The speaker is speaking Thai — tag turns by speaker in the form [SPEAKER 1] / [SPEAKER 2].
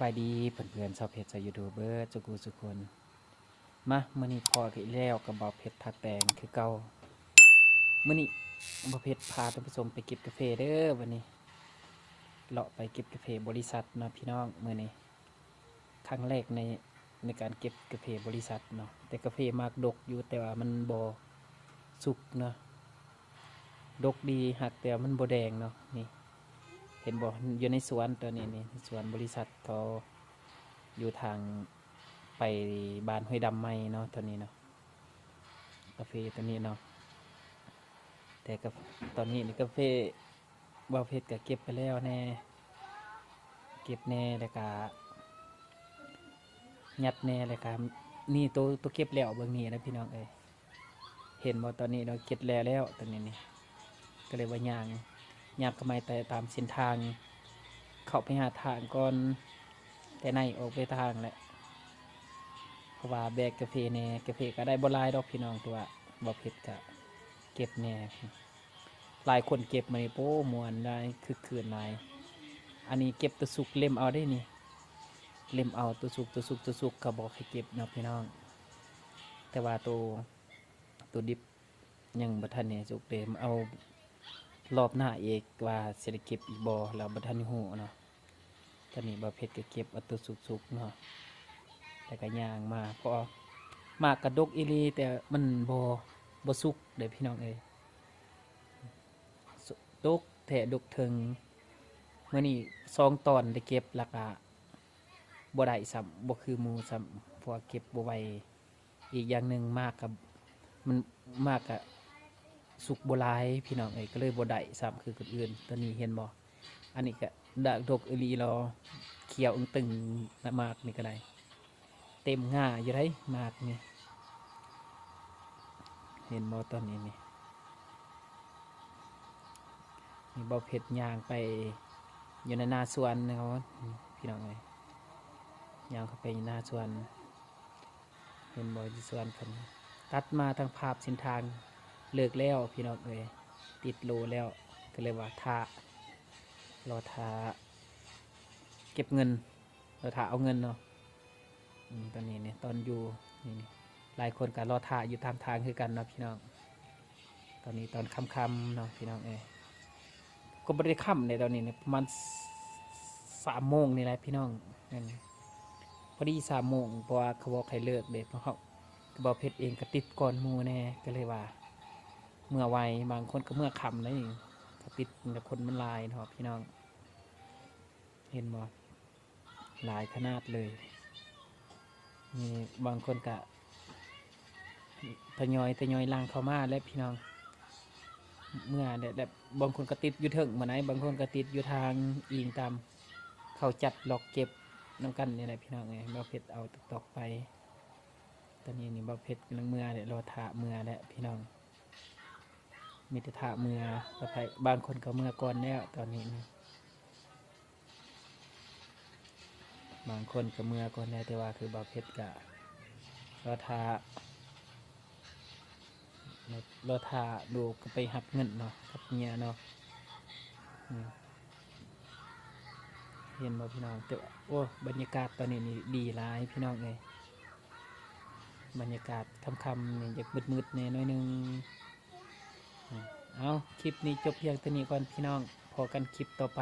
[SPEAKER 1] บายดีเพื่อนๆชาวเพจชาวยูทูบเบอร์จุกูสุคนมาเมื่อนี้พอกันแล้วกับบ่าวเพชรพาแตงคือเก่าเมื่อนี้บ่าวเพชรพาท่านผู้ชมไปเก็บกาแฟเด้อวันนี้เลาะไปเก็บกาแฟบริษัทเนาะพี่น้องเมื่อนี้ครั้งแรกในการเก็บกาแฟบริษัทเนาะแต่กาแฟมากดกอยู่แต่ว่ามันบ่สุกเนาะดกดีหักแต่มันบ่แดงเนาะนี่เห็นบ่อยู่ในสวนตัวนี้นี่สวนบริษัทเขาอยู่ทางไปบ้านห้วยดำไม้เนาะตัวนี้เนาะกาแฟตัวนี้เนาะแต่กับตอนนี้นี่กาแฟบ่าวเพชรก็เก็บไปแล้วแน่เก็บแน่แล้วก็ยัดแน่แล้วก็นี่ตัวเก็บแล้วเบื้องนี้นะพี่น้องเอ้ยเห็นบ่ตอนนี้เราเก็บแล้วตอนนี้นี่ก็เลยว่าย่างเข้ามาแต่ตามเส้นทางเข้าไปหาทางก่อนแต่ในออกไปทางแหละเพราะว่าแบกกาแฟแน่กาแฟก็ได้บ่หลายดอกพี่น้องตัวบ่เผ็ดก็เก็บแน่หลายคนเก็บมานี่โป้มวนได้คือคืนหลายอันนี้เก็บตัวสุกเล่มเอาได้นี่เล่มเอาตัวสุกก็บอกให้เก็บเนาะพี่น้องแต่ว่าตัวดิบยังบ่ทันเนี่ยสุกเต็มเอารอบหน้าเอกว่าสิได้เก็บอีกบ่แล้วบ่ทันฮู้เนาะตอนนี้บ่เผ็ดก็เก็บเอาตัวสุกเนาะแต่ก็ย่างมาเพราะมากกระดกอีหลีแต่มันบ่สุกเด้อพี่น้องเอ้ยดกแท้ดกถึงมื้อนี้2 ตอนได้เก็บแล้วก็บ่ได้ซ้ำบ่คือหมู่ซ้ำเพราะว่าเก็บบ่ไหวอีกอย่างหนึ่งมากกับมันมากกับสุกบ่หลายพี่น้องเอ้ยก็เลยบ่ได้ซ้ำคือคนอื่นตอนนี้เห็นบ่อันนี้ก็ดกอีหลีรอเขียวอึ้งตึงมากนี่ก็ได้เต็มง่าอยู่ได้มากนี่เห็นบ่ตอนนี้นี่บ่เผ็ดย่างไปอยู่ในนาสวนนะครับพี่น้องเอ้ยย่างเข้าไปในนาสวนเห็นบ่ที่สวนเพิ่นตัดมาทางภาพเส้นทางเลิกแล้วพี่น้องเอ้ยติดโลแล้วก็เลยว่ารอท่าเก็บเงินรอท่าเอาเงินเนาะตอนนี้เนี่ยตอนอยู่นี่หลายคนก็รอท่าอยู่ตามทางคือกันเนาะพี่น้องตอนนี้ตอนค่ำๆเนาะพี่น้องเอ้ยก็ไม่ได้ค่ำในตอนนี้เนี่ยประมาณ3 โมงนี่แหละพี่น้องพอดี3 โมงเพราะว่าเขาบอกใครเลิกเด็กเพราะเขาบ่าวเพชรเองก็ติดก่อนหมู่แน่ก็เลยว่าเมื่อไวบางคนก็เมื่อค่ำเลยก็ติดแต่คนมันลายเนาะพี่น้องเห็นบ่หลายขนาดเลยนี่บางคนก็ทยอยล่างเข้ามาและพี่น้องเมื่อแบบบางคนก็ติดอยู่ถึงมาไหนบางคนก็ติดอยู่ทางอิงตามเขาจัดหลอกเก็บน้ำกันนี่แหละพี่น้องไงบ่าวเพชรเอาตอกไปตอนนี้นี่บ่าวเพชรกำลังเมื่อเนี่ยรอถาเมื่อแล้วพี่น้องมีแต่ถาเมื่อแล้วไปบางคนก็เมื่อก่อนแล้วตอนนี้นะบางคนก็เมื่อก่อนแล้วแต่ว่าคือบ่าวเพชรก็รอถารอถาดูก็ไปหักเงินเนาะกับเมียเนาะเห็นบ่พี่น้องแต่โอ้บรรยากาศตอนนี้นี่ดีหลายพี่น้องเลยบรรยากาศค่ำๆนี่อยากมืดๆเนี่ยน้อยนึงเอาคลิปนี้จบเพียงเท่านี้ก่อนพี่น้องพอกันคลิปต่อไป